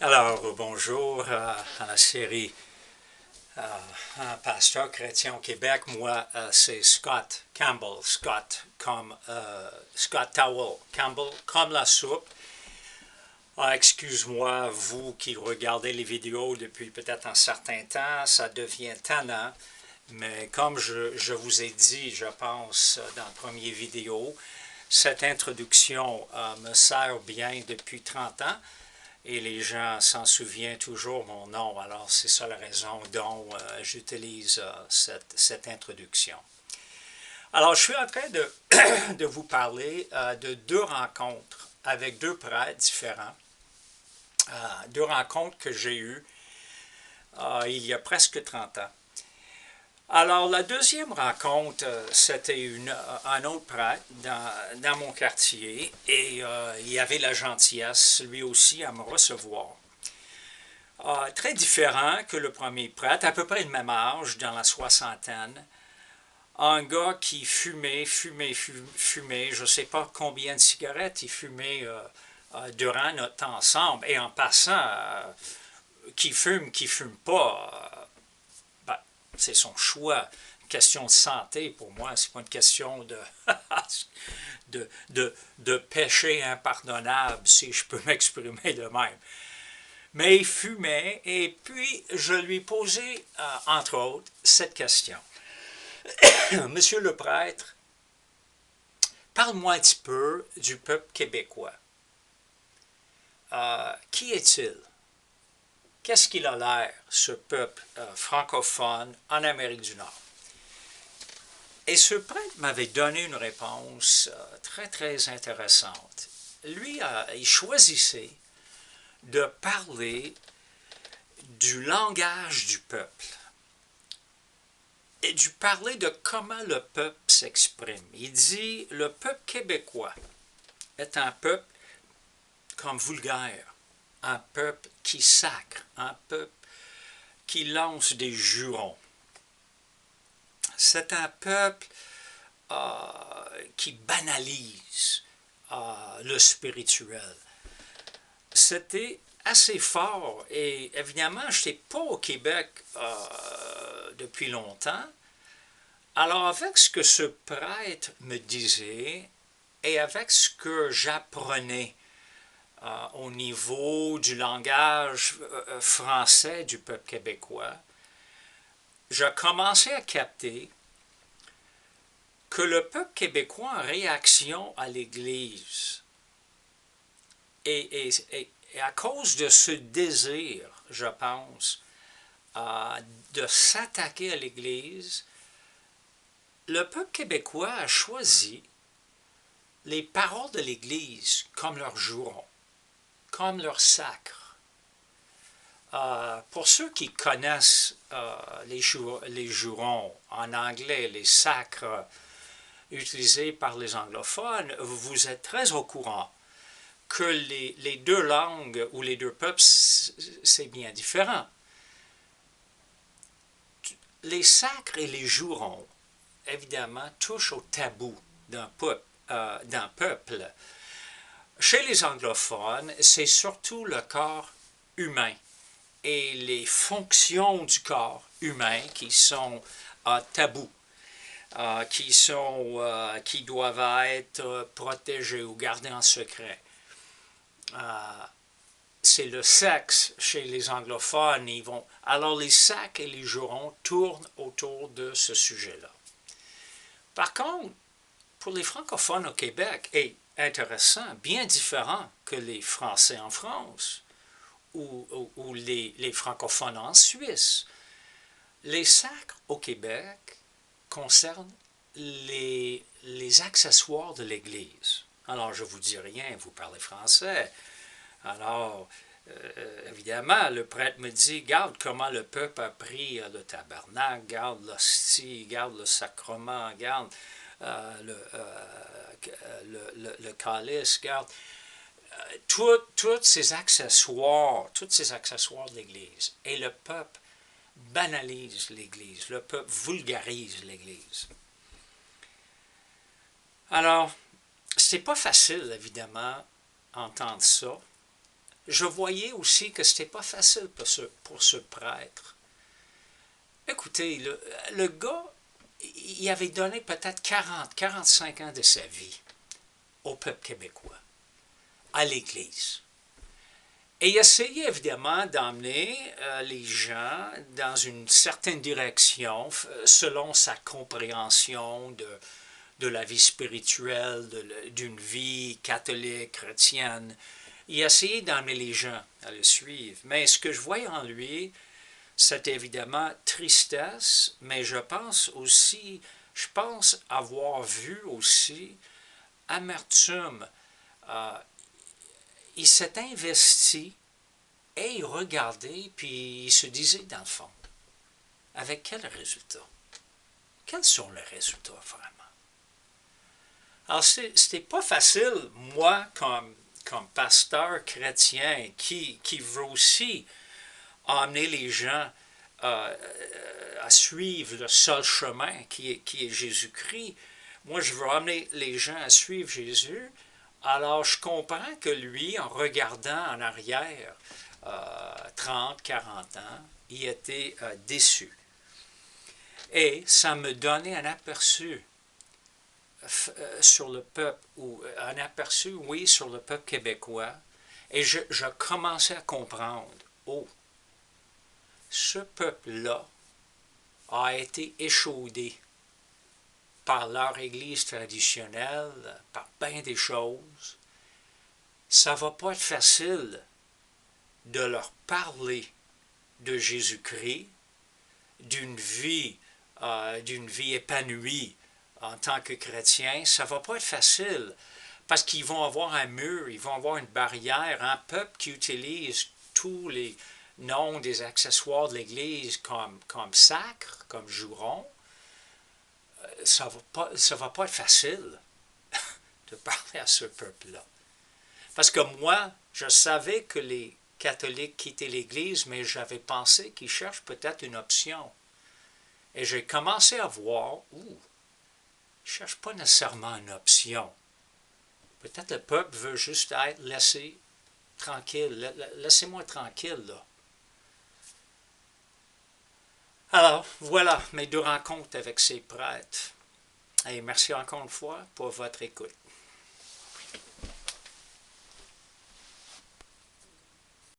Alors, bonjour à la série Un pasteur chrétien au Québec. Moi, c'est Scott Campbell, Scott comme Scott Towel, Campbell comme la soupe. Excuse-moi, vous qui regardez les vidéos depuis peut-être un certain temps, ça devient tannant. Mais comme je vous ai dit, je pense, dans la première vidéo, cette introduction me sert bien depuis 30 ans. Et les gens s'en souviennent toujours mon nom. Alors, c'est ça la raison dont j'utilise cette introduction. Alors, je suis en train de vous parler de deux rencontres avec deux prêtres différents. Deux rencontres que j'ai eues il y a presque 30 ans. Alors, la deuxième rencontre, c'était un autre prêtre dans mon quartier et il avait la gentillesse, lui aussi, à me recevoir. Très différent que le premier prêtre, à peu près le même âge, dans la soixantaine. Un gars qui fumait, je ne sais pas combien de cigarettes il fumait durant notre temps ensemble. Et en passant, qui fume pas, ben, c'est son choix. Une question de santé pour moi, c'est pas une question de péché impardonnable, si je peux m'exprimer de même. Mais il fumait, et puis je lui posais, entre autres, cette question. Monsieur le prêtre, parle-moi un petit peu du peuple québécois. Qui est-il? Qu'est-ce qu'il a l'air, ce peuple francophone en Amérique du Nord? Et ce prêtre m'avait donné une réponse très, très intéressante. Lui, il choisissait de parler du langage du peuple et du parler de comment le peuple s'exprime. Il dit, le peuple québécois est un peuple comme vulgaire, un peuple qui sacre, un peuple qui lance des jurons. C'est un peuple qui banalise le spirituel. C'était assez fort et évidemment, je n'étais pas au Québec depuis longtemps. Alors avec ce que ce prêtre me disait et avec ce que j'apprenais au niveau du langage français du peuple québécois, je commençais à capter que le peuple québécois en réaction à l'Église et à cause de ce désir, je pense, de s'attaquer à l'Église, le peuple québécois a choisi les paroles de l'Église comme leur juron, comme leur sacre. Pour ceux qui connaissent les jurons en anglais, les sacres utilisés par les anglophones, vous êtes très au courant que les deux langues ou les deux peuples, c'est bien différent. Les sacres et les jurons, évidemment, touchent au tabou d'un peuple. Chez les anglophones, c'est surtout le corps humain et les fonctions du corps humain qui sont tabous, qui doivent être protégés ou gardés en secret. C'est le sexe chez les anglophones. Alors les sacres et les jurons tournent autour de ce sujet-là. Par contre, pour les francophones au Québec, et intéressant, bien différent que les Français en France ou les francophones en Suisse, les sacres au Québec concernent les accessoires de l'Église. Alors, je ne vous dis rien, vous parlez français. Alors, évidemment, le prêtre me dit, regarde comment le peuple a pris le tabernacle, regarde l'hostie, regarde le sacrement, regarde le calice, regarde tous ces accessoires de l'Église. Et le peuple banalise l'Église, le peuple vulgarise l'Église. Alors, c'est pas facile, évidemment, entendre ça. je voyais aussi que c'était pas facile pour ce prêtre. Écoutez, le gars, il avait donné peut-être 45 ans de sa vie au peuple québécois, à l'Église. Et il essayait évidemment d'emmener les gens dans une certaine direction selon sa compréhension de la vie spirituelle, d'une vie catholique, chrétienne. Il essayait d'emmener les gens à le suivre. Mais ce que je voyais en lui, c'est évidemment tristesse, mais je pense avoir vu aussi amertume. Il s'est investi et il regardait, puis il se disait dans le fond, avec quel résultat? Quels sont les résultats vraiment? Alors, c'était pas facile, moi, comme pasteur chrétien, qui veut aussi amener les gens à suivre le seul chemin qui est Jésus-Christ. Moi, je veux amener les gens à suivre Jésus. Alors, je comprends que lui, en regardant en arrière, 30, 40 ans, il était déçu. Et ça me donnait un aperçu sur le peuple, ou un aperçu, oui, sur le peuple québécois. Et je commençais à comprendre, oh, ce peuple-là a été échaudé par leur Église traditionnelle, par bien des choses. Ça ne va pas être facile de leur parler de Jésus-Christ, d'une vie épanouie en tant que chrétien. Ça ne va pas être facile parce qu'ils vont avoir un mur, ils vont avoir une barrière, un peuple qui utilise tous les noms des accessoires de l'Église comme sacre, comme juron. Ça va pas être facile de parler à ce peuple-là. Parce que moi, je savais que les catholiques quittaient l'Église, mais j'avais pensé qu'ils cherchent peut-être une option. Et j'ai commencé à voir, ils ne cherchent pas nécessairement une option. Peut-être le peuple veut juste être laissé tranquille. Laissez-moi tranquille, là. Alors, voilà mes 2 rencontres avec ces prêtres. Et merci encore une fois pour votre écoute.